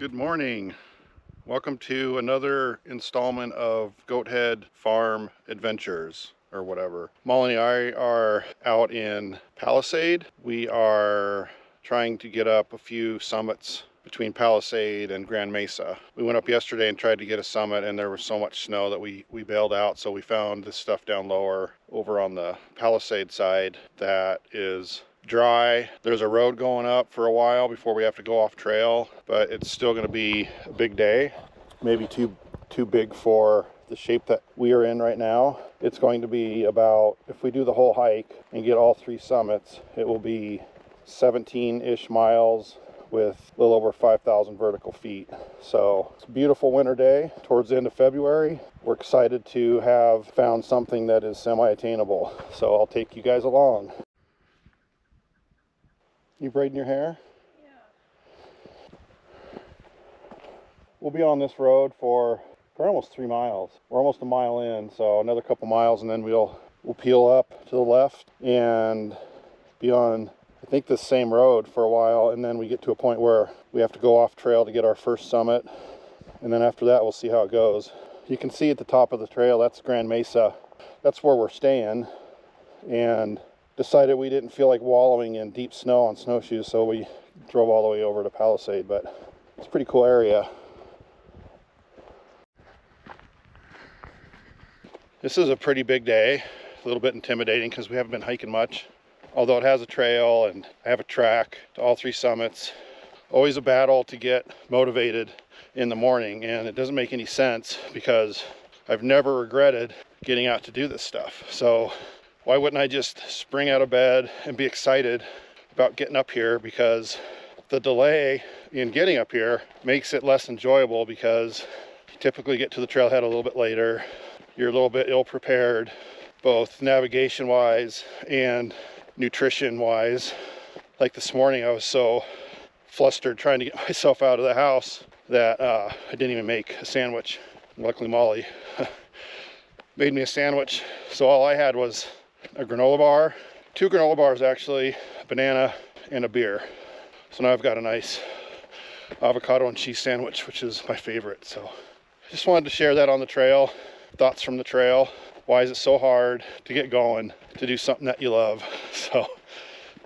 Good morning. Welcome to another installment of Goathead Farm Adventures, or whatever. Molly and I are out in Palisade. We are trying to get up a few summits between Palisade and Grand Mesa. We went up yesterday and tried to get a summit, and there was so much snow that we bailed out, so we found this stuff down lower over on the Palisade side that is dry. There's a road going up for a while before we have to go off trail, but it's still going to be a big day. Maybe too big for the shape that we are in right now. It's going to be about, if we do the whole hike and get all three summits, it will be 17-ish miles with a little over 5,000 vertical feet. So it's a beautiful winter day towards the end of February. We're excited to have found something that is semi-attainable. So I'll take you guys along. You braiding your hair? Yeah. We'll be on this road for almost 3 miles. We're almost a mile in, so another couple miles and then we'll peel up to the left and be on, I think, the same road for a while, and then we get to a point where we have to go off trail to get our first summit, and then after that we'll see how it goes. You can see at the top of the trail, that's Grand Mesa. That's where we're staying, and decided we didn't feel like wallowing in deep snow on snowshoes, so we drove all the way over to Palisade, but it's a pretty cool area. This is a pretty big day, a little bit intimidating because we haven't been hiking much, although it has a trail and I have a track to all three summits. Always a battle to get motivated in the morning, and it doesn't make any sense because I've never regretted getting out to do this stuff. So why wouldn't I just spring out of bed and be excited about getting up here? Because the delay in getting up here makes it less enjoyable because you typically get to the trailhead a little bit later. You're a little bit ill-prepared, both navigation-wise and nutrition-wise. Like this morning, I was so flustered trying to get myself out of the house that I didn't even make a sandwich. Luckily, Molly made me a sandwich, so all I had was a granola bar, 2 granola bars actually, a banana, and a beer. So now I've got a nice avocado and cheese sandwich, which is my favorite. So just wanted to share that on the trail, thoughts from the trail. Why is it so hard to get going, to do something that you love? So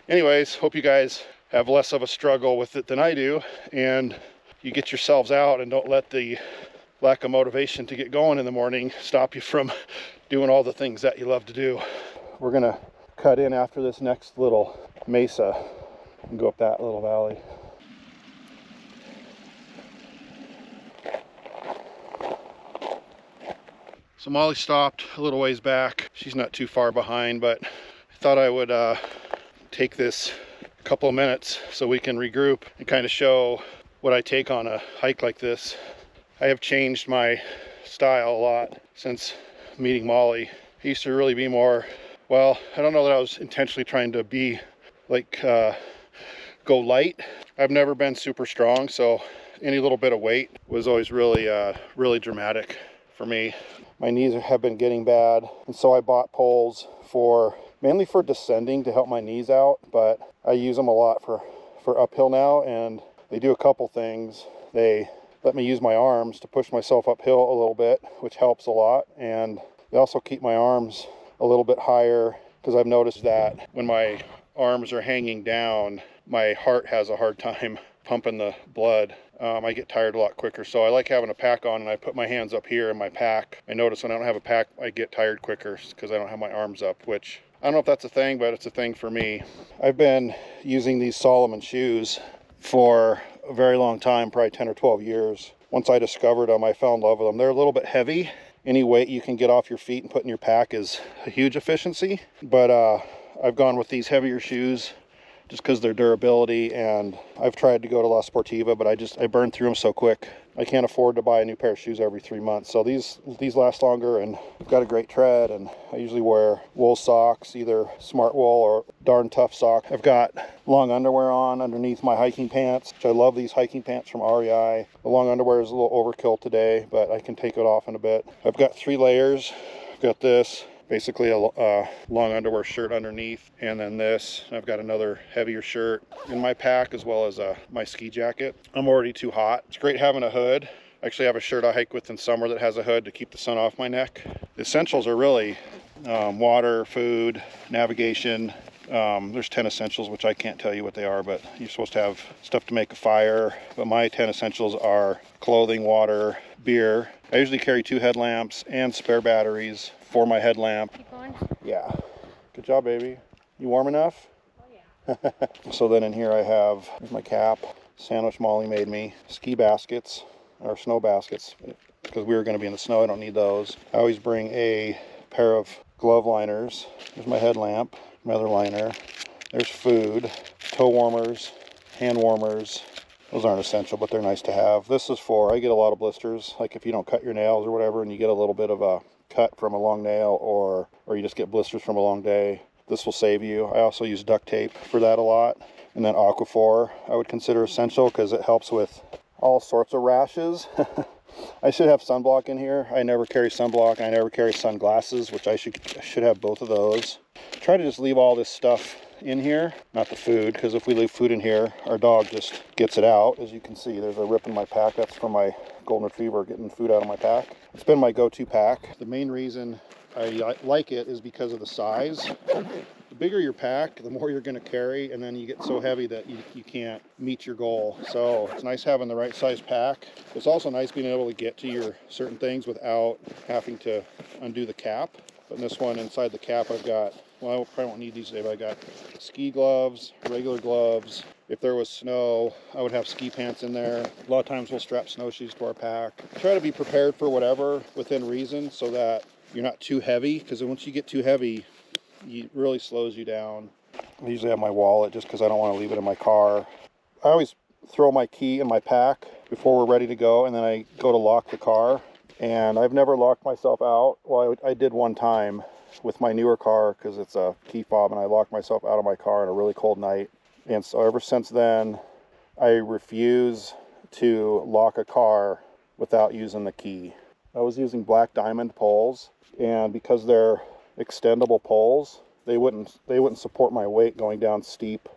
anyways, hope you guys have less of a struggle with it than I do, and you get yourselves out and don't let the lack of motivation to get going in the morning stop you from doing all the things that you love to do. We're gonna cut in after this next little mesa and go up that little valley. So Molly stopped a little ways back. She's not too far behind, but I thought I would take this couple of minutes so we can regroup and kind of show what I take on a hike like this. I have changed my style a lot since meeting Molly. I used to really be more, well, I don't know that I was intentionally trying to be like go light. I've never been super strong, so any little bit of weight was always really dramatic for me. My knees have been getting bad, and so I bought poles mainly for descending to help my knees out, but I use them a lot for uphill now, and they do a couple things. They let me use my arms to push myself uphill a little bit, which helps a lot, and they also keep my arms a little bit higher, because I've noticed that when my arms are hanging down, my heart has a hard time pumping the blood. I get tired a lot quicker, so I like having a pack on, and I put my hands up here in my pack. I notice when I don't have a pack, I get tired quicker because I don't have my arms up, which I don't know if that's a thing, but it's a thing for me. I've been using these Solomon shoes for a very long time, probably 10 or 12 years. Once I discovered them, I fell in love with them. They're a little bit heavy. Any weight you can get off your feet and put in your pack is a huge efficiency, but I've gone with these heavier shoes just because their durability, and I've tried to go to La Sportiva, but I burn through them so quick. I can't afford to buy a new pair of shoes every 3 months, so these last longer, and I've got a great tread, and I usually wear wool socks, either smart wool or darn tough sock. I've got long underwear on underneath my hiking pants, which I love these hiking pants from REI. The long underwear is a little overkill today, but I can take it off in a bit. I've got 3 layers. I've got this basically a long underwear shirt underneath, and then this. I've got another heavier shirt in my pack, as well as my ski jacket. I'm already too hot. It's great having a hood. I actually have a shirt I hike with in summer that has a hood to keep the sun off my neck. The essentials are really water, food, navigation. There's 10 essentials, which I can't tell you what they are, but you're supposed to have stuff to make a fire. But my 10 essentials are clothing, water, beer. I usually carry 2 headlamps and spare batteries for my headlamp. Keep going. Yeah. Good job, baby. You warm enough? Oh yeah. So then in here I have, here's my cap, sandwich Molly made me, ski baskets, or snow baskets, because we were going to be in the snow. I don't need those. I always bring a pair of glove liners. There's my headlamp, my other liner. There's food, toe warmers, hand warmers. Those aren't essential, but they're nice to have. This is for, I get a lot of blisters, like if you don't cut your nails or whatever and you get a little bit of a cut from a long nail, or you just get blisters from a long day. This will save you. I also use duct tape for that a lot. And then Aquaphor I would consider essential because it helps with all sorts of rashes. I should have sunblock in here. I never carry sunblock. I never carry sunglasses, which I should have both of those. Try to just leave all this stuff in here, not the food, because if we leave food in here, our dog just gets it out. As you can see, there's a rip in my pack. That's from my golden retriever getting food out of my pack. It's been my go-to pack. The main reason I like it is because of the size. The bigger your pack, the more you're going to carry, and then you get so heavy that you can't meet your goal. So it's nice having the right size pack. It's also nice being able to get to your certain things without having to undo the cap. But in this one, inside the cap, I've got, well, I probably won't need these today, but I got ski gloves, regular gloves. If there was snow, I would have ski pants in there. A lot of times we'll strap snowshoes to our pack. Try to be prepared for whatever within reason so that you're not too heavy, because once you get too heavy, it really slows you down. I usually have my wallet just because I don't want to leave it in my car. I always throw my key in my pack before we're ready to go, and then I go to lock the car. And I've never locked myself out. Well, I did one time with my newer car because it's a key fob, and I locked myself out of my car on a really cold night. And so ever since then, I refuse to lock a car without using the key. I was using black diamond poles, and because they're extendable poles, they wouldn't support my weight going down steep.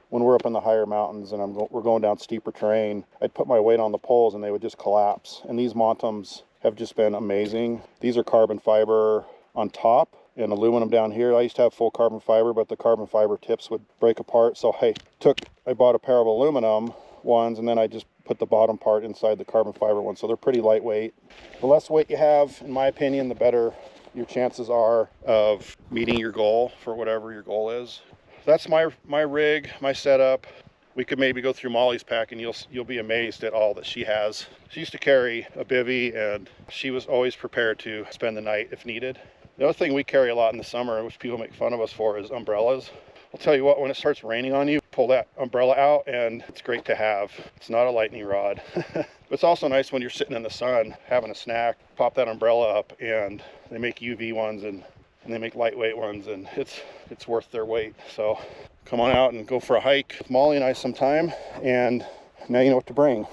When we're up in the higher mountains and we're going down steeper terrain, I'd put my weight on the poles and they would just collapse. And these Montums have just been amazing. These are carbon fiber on top and aluminum down here. I used to have full carbon fiber, but the carbon fiber tips would break apart. So I bought a pair of aluminum ones, and then I just put the bottom part inside the carbon fiber one. So they're pretty lightweight. The less weight you have, in my opinion, the better your chances are of meeting your goal for whatever your goal is. That's my rig, my setup. We could maybe go through Molly's pack and you'll be amazed at all that she has. She used to carry a bivvy, and she was always prepared to spend the night if needed. The other thing we carry a lot in the summer, which people make fun of us for, is umbrellas. I'll tell you what, when it starts raining on you, pull that umbrella out and it's great to have. It's not a lightning rod. But it's also nice when you're sitting in the sun having a snack, pop that umbrella up, and they make UV ones and they make lightweight ones, and it's worth their weight. So come on out and go for a hike with Molly and I sometime, and now you know what to bring.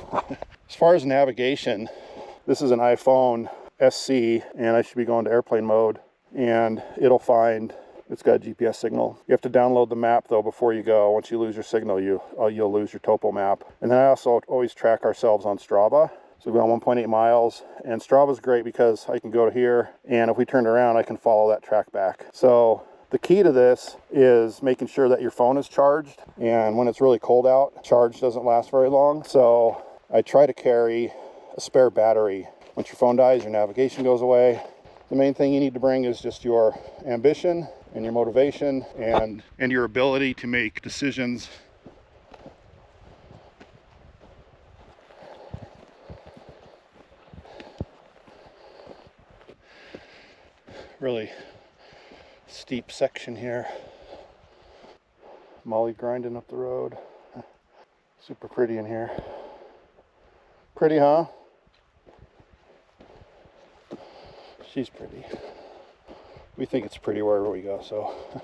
As far as navigation, this is an iPhone SC, and I should be going to airplane mode, and it's got a GPS signal. You have to download the map though before you go. Once you lose your signal, you'll lose your topo map. And then I also always track ourselves on Strava. So we've gone 1.8 miles, and Strava's great because I can go to here, and if we turn around, I can follow that track back. So the key to this is making sure that your phone is charged, and when it's really cold out, charge doesn't last very long. So I try to carry a spare battery. Once your phone dies, your navigation goes away. The main thing you need to bring is just your ambition and your motivation and your ability to make decisions. Really steep section here. Molly grinding up the road. Super pretty in here. Pretty, huh? She's pretty. We think it's pretty wherever we go, so it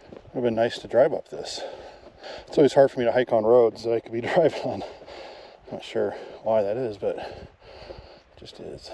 would have been nice to drive up this. It's always hard for me to hike on roads that I could be driving on. Not sure why that is, but it just is.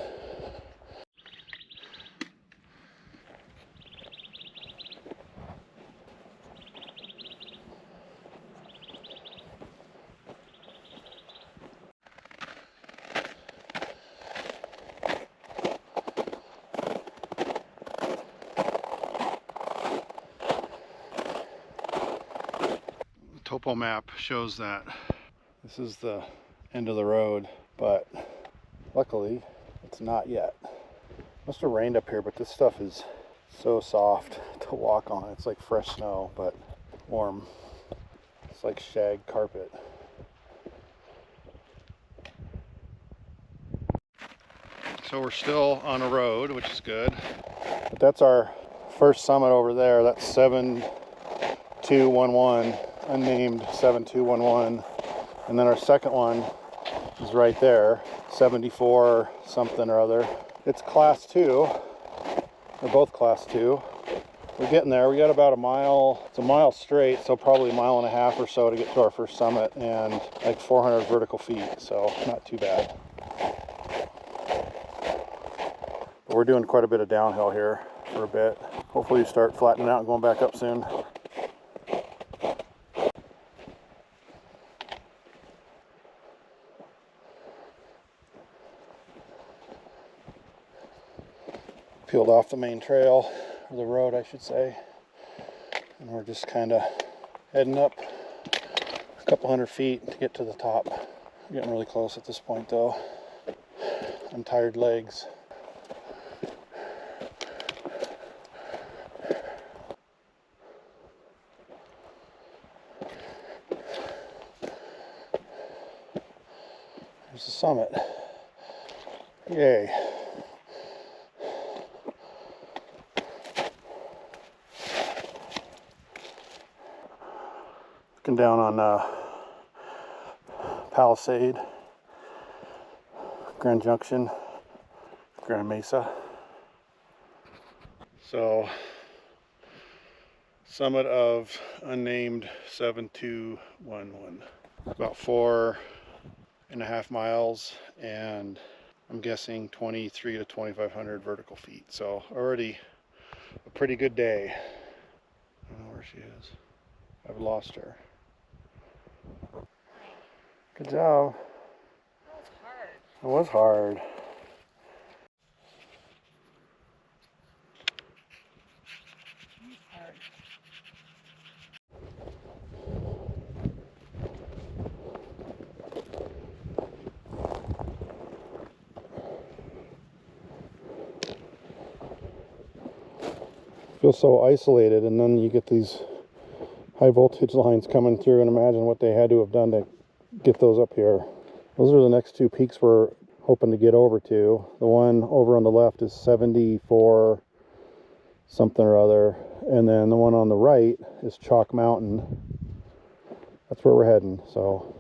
topo map shows that this is the end of the road, but luckily it's not yet. Must have rained up here, but this stuff is so soft to walk on. It's like fresh snow, but warm. It's like shag carpet. So we're still on a road, which is good. But that's our first summit over there. That's 7211, unnamed 7211. And then our second one is right there, 74 something or other. It's class 2. They're both class 2. We're getting there. We got about a mile. It's a mile straight, so probably a mile and a half or so to get to our first summit, and like 400 vertical feet, so not too bad. But we're doing quite a bit of downhill here for a bit. Hopefully you start flattening out and going back up soon. Peeled off the main trail, or the road I should say, and we're just kind of heading up a couple hundred feet to get to the top. We're getting really close at this point though. I'm tired legs. There's the summit. Yay. Looking down on Palisade, Grand Junction, Grand Mesa. So, summit of unnamed 7211. About 4.5 miles, and I'm guessing 23 to 2,500 vertical feet. So already a pretty good day. I don't know where she is. I've lost her. Good job. That was hard. It was hard. Feel so isolated, and then you get these high voltage lines coming through, and imagine what they had to have done to get those up here. Those are the next two peaks we're hoping to get over to. The one over on the left is 74 something or other, and then the one on the right is Chalk Mountain. That's where we're heading. So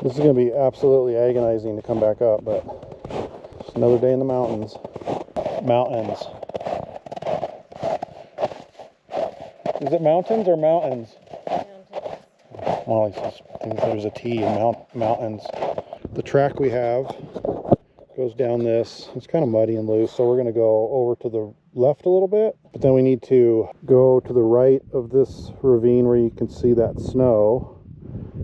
this is going to be absolutely agonizing to come back up, but it's another day in the mountains. Mountains. Is it mountains or mountains? Mountains. Well, I think there's a T in mountains. The track we have goes down this. It's kind of muddy and loose, so we're going to go over to the left a little bit. But then we need to go to the right of this ravine where you can see that snow,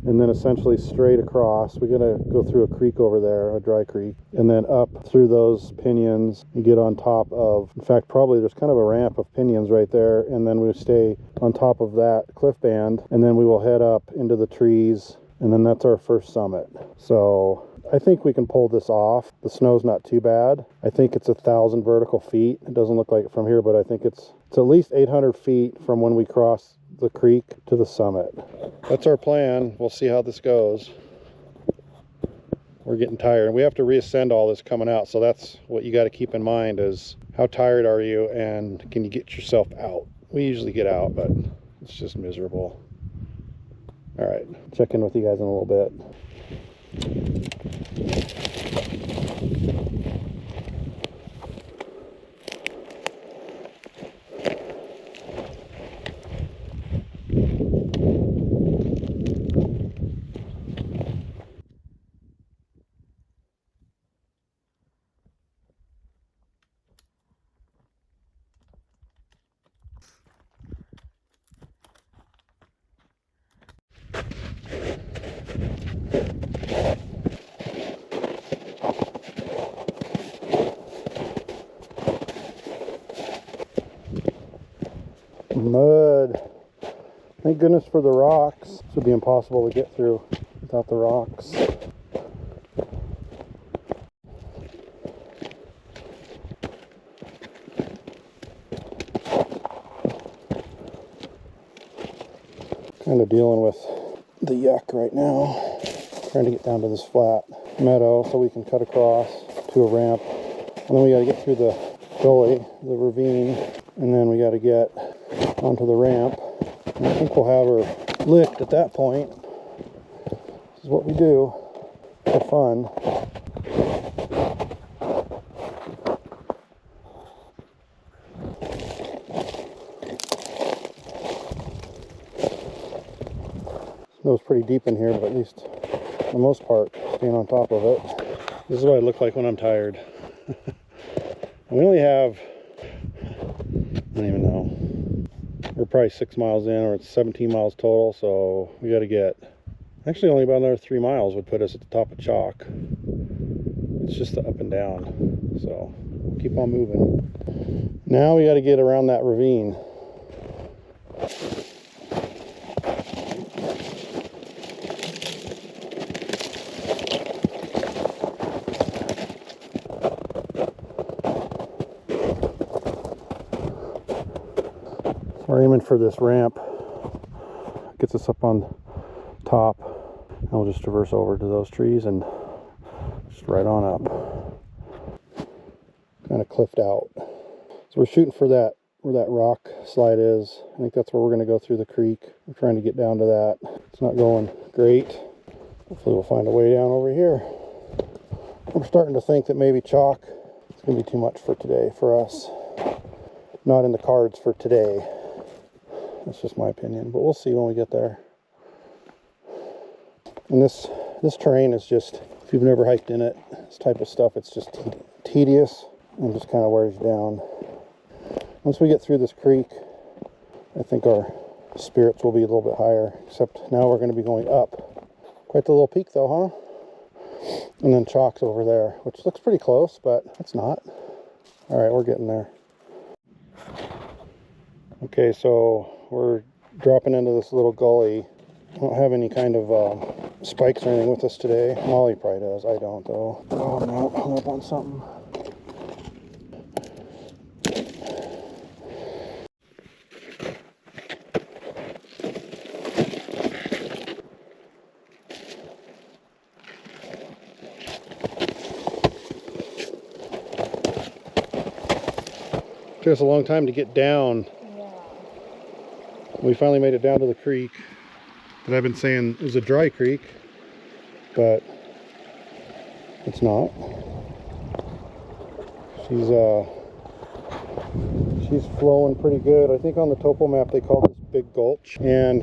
and then essentially straight across. We're going to go through a creek over there, a dry creek, and then up through those pinions and get on top of, in fact, probably there's kind of a ramp of pinions right there, and then we stay on top of that cliff band, and then we will head up into the trees, and then that's our first summit. So I think we can pull this off. The snow's not too bad. I think it's 1,000 vertical feet. It doesn't look like it from here, but I think it's at least 800 feet from when we cross the creek to the summit. That's our plan. We'll see how this goes. We're getting tired, and we have to reascend all this coming out, so that's what you got to keep in mind, is how tired are you and can you get yourself out. We usually get out, but it's just miserable. All right, check in with you guys in a little bit. Mud. Thank goodness for the rocks. This would be impossible to get through without the rocks. Kind of dealing with the yuck right now. Trying to get down to this flat meadow so we can cut across to a ramp. And then we got to get through the gully, the ravine, and then we got to get onto the ramp. And I think we'll have her licked at that point. This is what we do for fun. Snow's pretty deep in here, but at least for the most part, staying on top of it. This is what I look like when I'm tired. We only have, I don't even know, we're probably 6 miles in, or it's 17 miles total, so we got to get, actually only about another 3 miles would put us at the top of Chalk. It's just the up and down, so we'll keep on moving. Now we got to get around that ravine. We're aiming for this ramp. Gets us up on top, and we'll just traverse over to those trees and just right on up. Kind of cliffed out. So we're shooting for that, where that rock slide is. I think that's where we're going to go through the creek. We're trying to get down to that. It's not going great. Hopefully we'll find a way down over here. I'm starting to think that maybe Chalk is going to be too much for today for us. Not in the cards for today. That's just my opinion, but we'll see when we get there. And this terrain is just, if you've never hiked in it, this type of stuff, it's just tedious and just kind of wears you down. Once we get through this creek, I think our spirits will be a little bit higher, except now we're going to be going up. Quite the little peak though, huh? And then Chalk's over there, which looks pretty close, but it's not. All right, we're getting there. Okay, so we're dropping into this little gully. I don't have any kind of spikes or anything with us today. Molly probably does. I don't, though. Oh, no, hung up on something. Took us a long time to get down. We finally made it down to the creek that I've been saying is a dry creek, but it's not. She's flowing pretty good. I think on the topo map they call this Big Gulch, and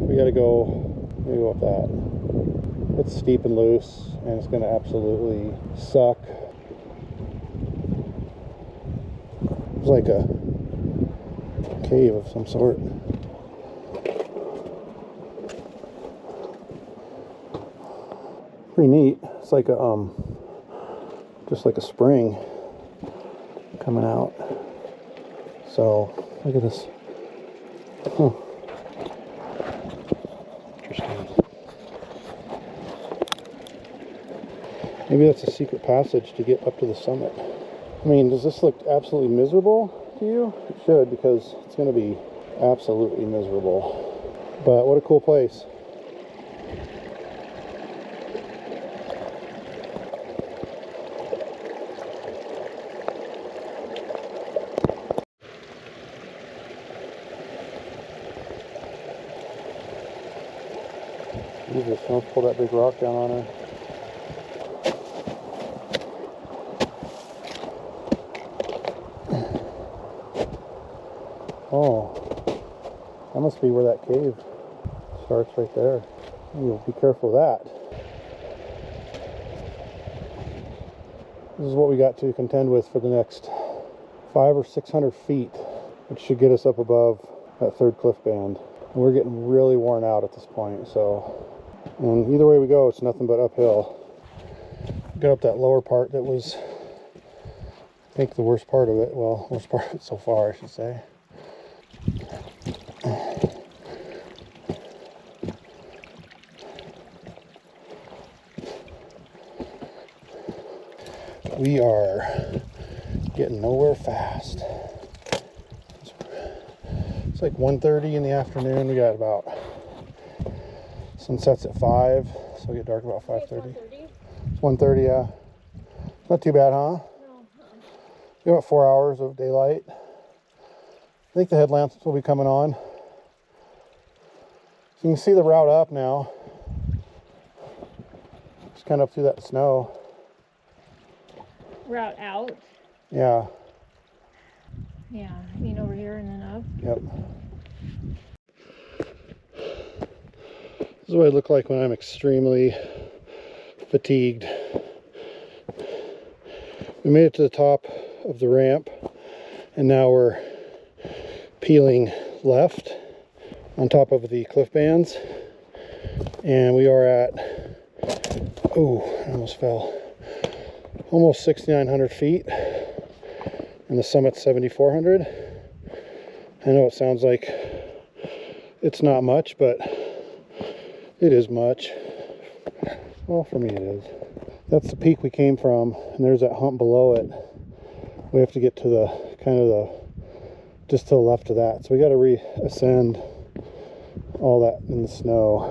we gotta go up that. It's steep and loose, and it's gonna absolutely suck. It's like a cave of some sort. Pretty neat. It's like a just like a spring coming out. So look at this. Interesting. Maybe that's a secret passage to get up to the summit. I mean, does this look absolutely miserable to you? It should, because it's going to be absolutely miserable. But what a cool place. Jesus, don't pull that big rock down on her. Oh, that must be where that cave starts right there. You'll be careful of that. This is what we got to contend with for the next 500 or 600 feet, which should get us up above that third cliff band. And we're getting really worn out at this point, so, and either way we go, it's nothing but uphill. Got up that lower part that was, I think, the worst part of it. Well, worst part of it so far, I should say. We are getting nowhere fast. It's like 1:30 in the afternoon. We got about, sunset's at 5, so it'll get dark about 5:30. It's 1:30, yeah. Not too bad, huh? No. We got 4 hours of daylight. I think the headlamps will be coming on. So you can see the route up now. Just kind of up through that snow. Route out? Yeah. Yeah, I mean over here and then up. Yep. This is what I look like when I'm extremely fatigued. We made it to the top of the ramp, and now we're peeling left on top of the cliff bands, and we are at, oh, I almost fell, almost 6,900 feet, and the summit's 7,400. I know it sounds like it's not much, but it is much. Well, for me it is. That's the peak we came from, and there's that hump below it. We have to get to the kind of the just to the left of that, so we got to reascend all that in the snow.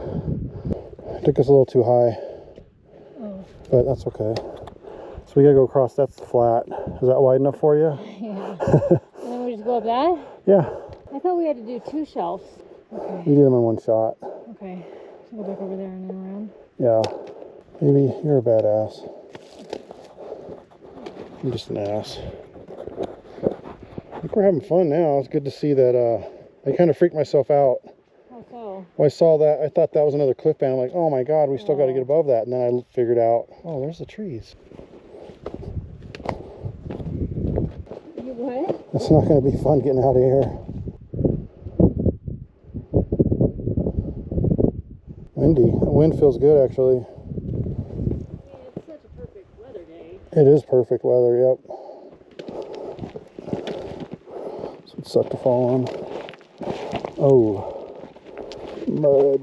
It took us a little too high, but that's okay. So we gotta go across. That's the flat. Is that wide enough for you? Yeah. And then we just go up that? Yeah. I thought we had to do 2 shelves. Okay. We did them in one shot. Okay. So go back over there and then around. Yeah. Maybe you're a badass. I'm just an ass. I think we're having fun now. It's good to see that. I kind of freaked myself out. How so? When I saw that, I thought that was another cliff band. I'm like, oh my god, we still got to get above that. And then I figured out, oh, there's the trees. What? It's not going to be fun getting out of here. Windy. The wind feels good, actually. Yeah, it's such a perfect weather day. It is perfect weather, yep. So it sucked to fall on. Oh, mud.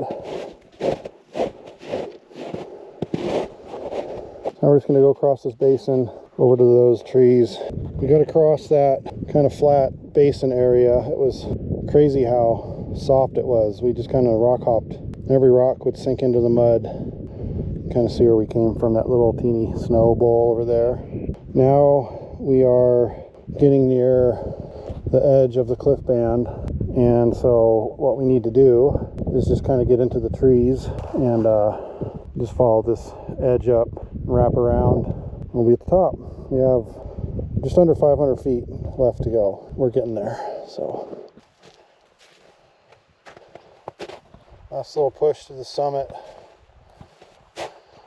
Now we're just going to go across this basin over to those trees. We got to cross that kind of flat basin area. It was crazy how soft it was. We just kind of rock hopped. Every rock would sink into the mud. Kind of see where we came from, that little teeny snow bowl over there. Now we are getting near the edge of the cliff band, and so what we need to do is just kind of get into the trees and just follow this edge up, wrap around, and we'll be at the top. We have just under 500 feet left to go. We're getting there. So last little push to the summit.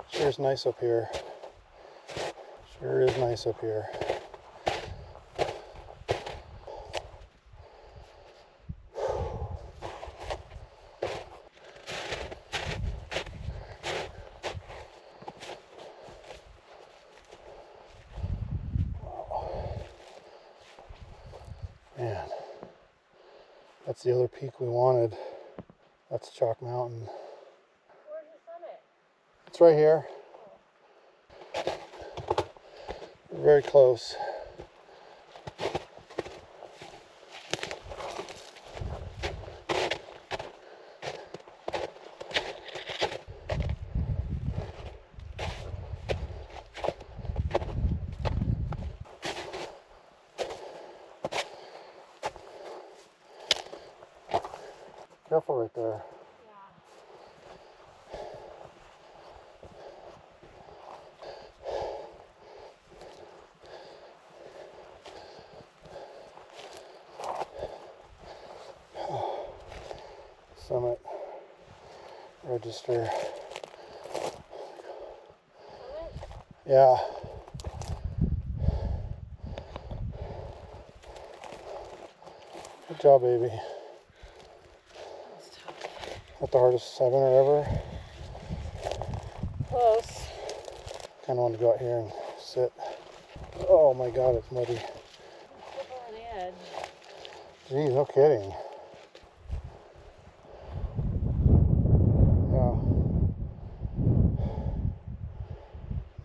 Sure is nice up here. Sure is nice up here. Man, that's the other peak we wanted. That's Chalk Mountain. Where's the summit? It's right here. We're very close. Careful right there. Summit register. Yeah. Good job, baby. Not the hardest 7 or ever. Close. Kind of want to go out here and sit. Oh my god, it's muddy. Slip on the edge. Geez, no kidding. Yeah.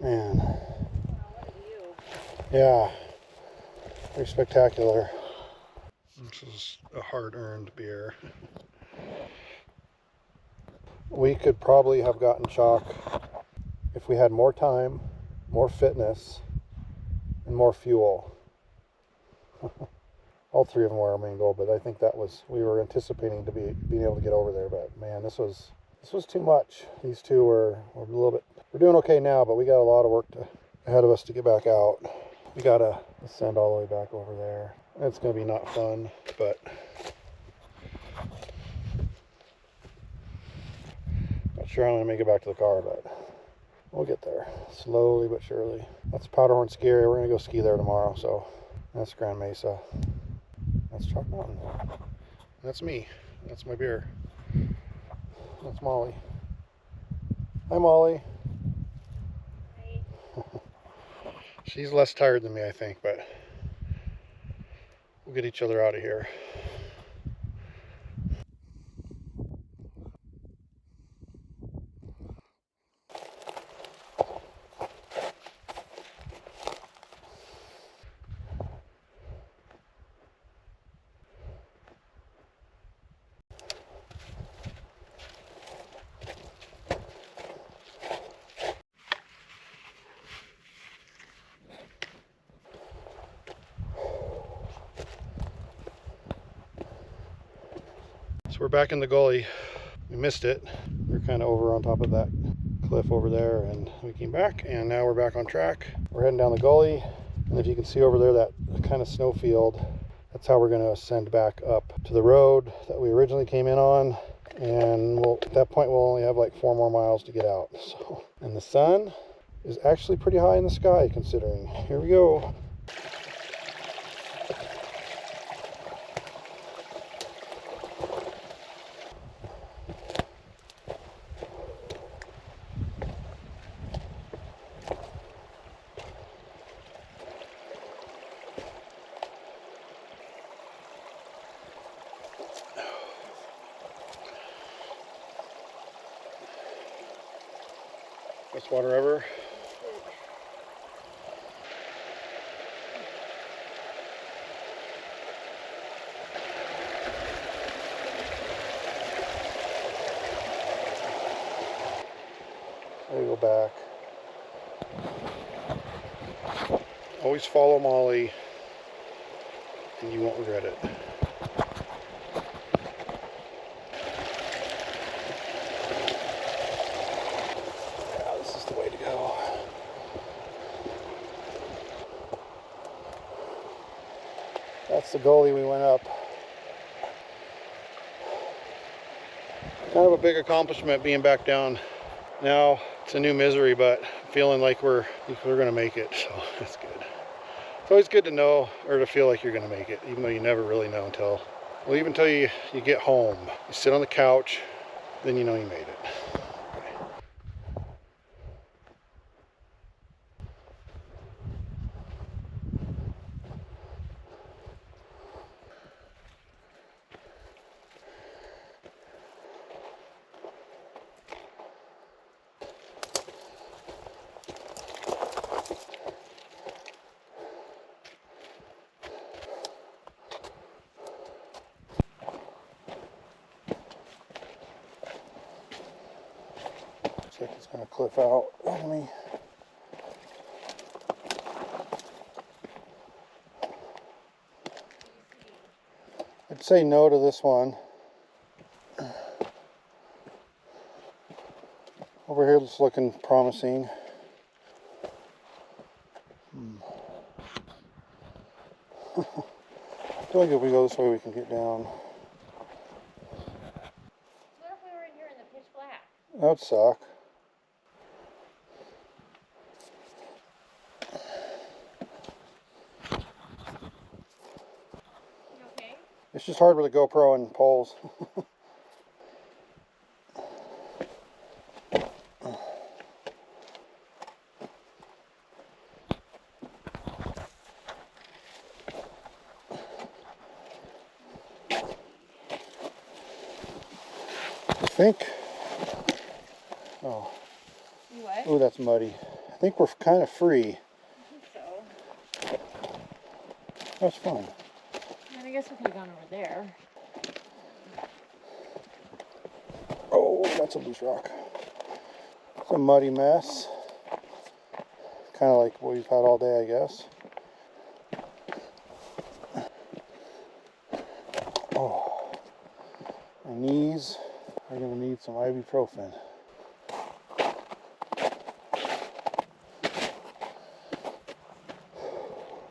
Man. Wow, what a view. Yeah, pretty spectacular. This is a hard-earned beer. We could probably have gotten Chalk if we had more time, more fitness, and more fuel. All three of them were our main goal, but I think that was, we were anticipating to being able to get over there, but man, this was too much. These two were a little bit, we're doing okay now, but we got a lot of work ahead of us to get back out. We gotta ascend all the way back over there. It's gonna be not fun, but not sure I'm gonna make it back to the car, but we'll get there slowly but surely. That's Powderhorn ski area. We're gonna go ski there tomorrow. So that's Grand Mesa. That's Chalk Mountain. That's me. That's my beer. That's Molly. Hi, Molly. Hi. She's less tired than me, I think, but we'll get each other out of here. So we're back in the gully. We missed it. We were kind of over on top of that cliff over there, and we came back, and now we're back on track. We're heading down the gully, and if you can see over there that kind of snow field, that's how we're going to ascend back up to the road that we originally came in on. And at that point we'll only have like 4 more miles to get out. So, and the sun is actually pretty high in the sky considering. Here we go. Best water ever. There we go back. Always follow Molly and you won't regret it. Yeah, this is the way to go. That's the gully we went up. Kind of a big accomplishment being back down. Now it's a new misery, but feeling like we're gonna make it, so that's good. It's always good to know or to feel like you're gonna make it, even though you never really know until you get home. You sit on the couch, then you know you made it. Looks like it's gonna cliff out on me. I'd say no to this one. Over here it's looking promising. I feel like if we go this way we can get down. What if we were in here in the pitch black? That would suck. You okay? It's just hard with a GoPro and poles. I think, You what? oh, that's muddy. I think we're kind of free. I think so. That's fun. And I guess we could have gone over there. Oh, that's a loose rock. It's a muddy mess. Kind of like what we've had all day, I guess. Oh, my knees are going to need some ibuprofen.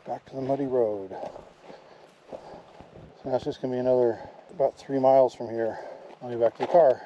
Back to the muddy road. So now it's just going to be another about 3 miles from here. I'll be back to the car.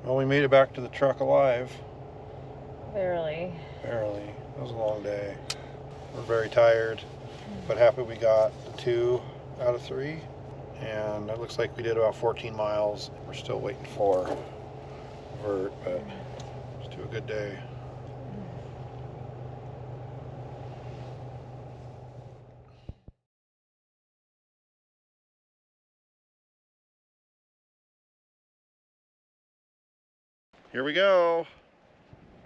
Well, we made it back to the truck alive. Barely. Barely. It was a long day. We're very tired, but happy we got the 2 out of 3. And it looks like we did about 14 miles. We're still waiting for Vert, but let's do a good day. Here we go.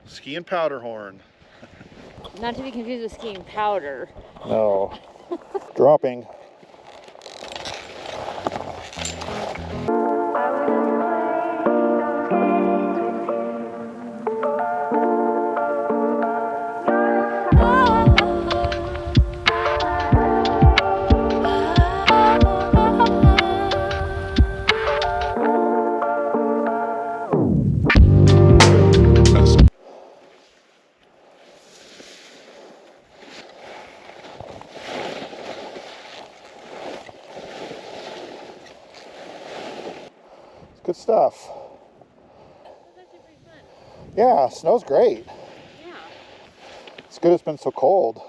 Skiing Powderhorn. Not to be confused with skiing powder. No. Dropping. Good stuff. That was actually pretty fun. Yeah, snow's great. Yeah. It's good it's been so cold.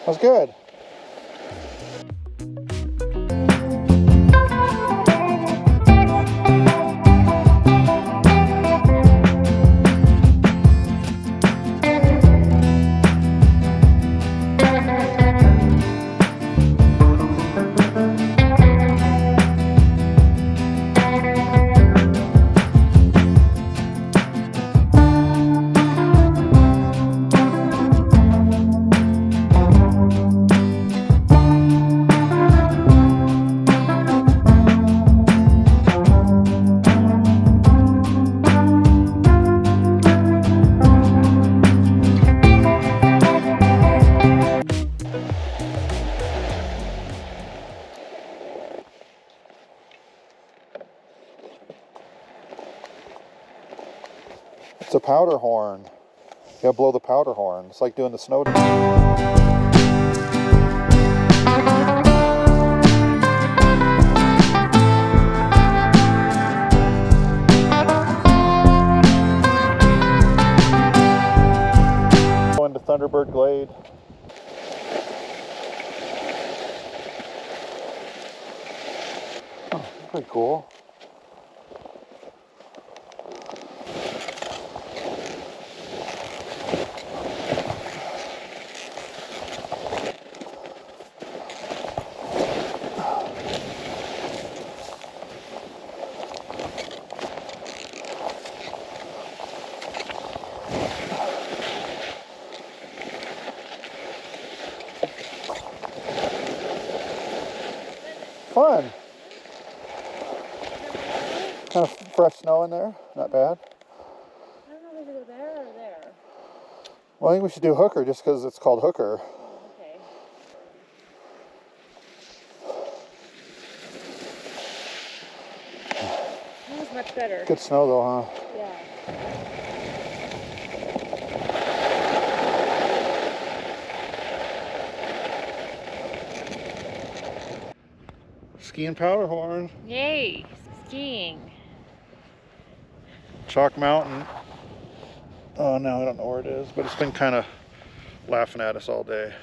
That's good. It's a powder horn. You gotta blow the powder horn. It's like doing the snow. Going to Thunderbird Glade. Oh, pretty cool. Fun. Kind of fresh snow in there. Not bad. I don't know if we should go there or there. Well, I think we should do Hooker just because it's called Hooker. Okay. That was much better. Good snow though, huh? Yeah. Skiing Powderhorn. Yay, skiing. Chalk Mountain. Oh, no, I don't know where it is, but it's been kind of laughing at us all day.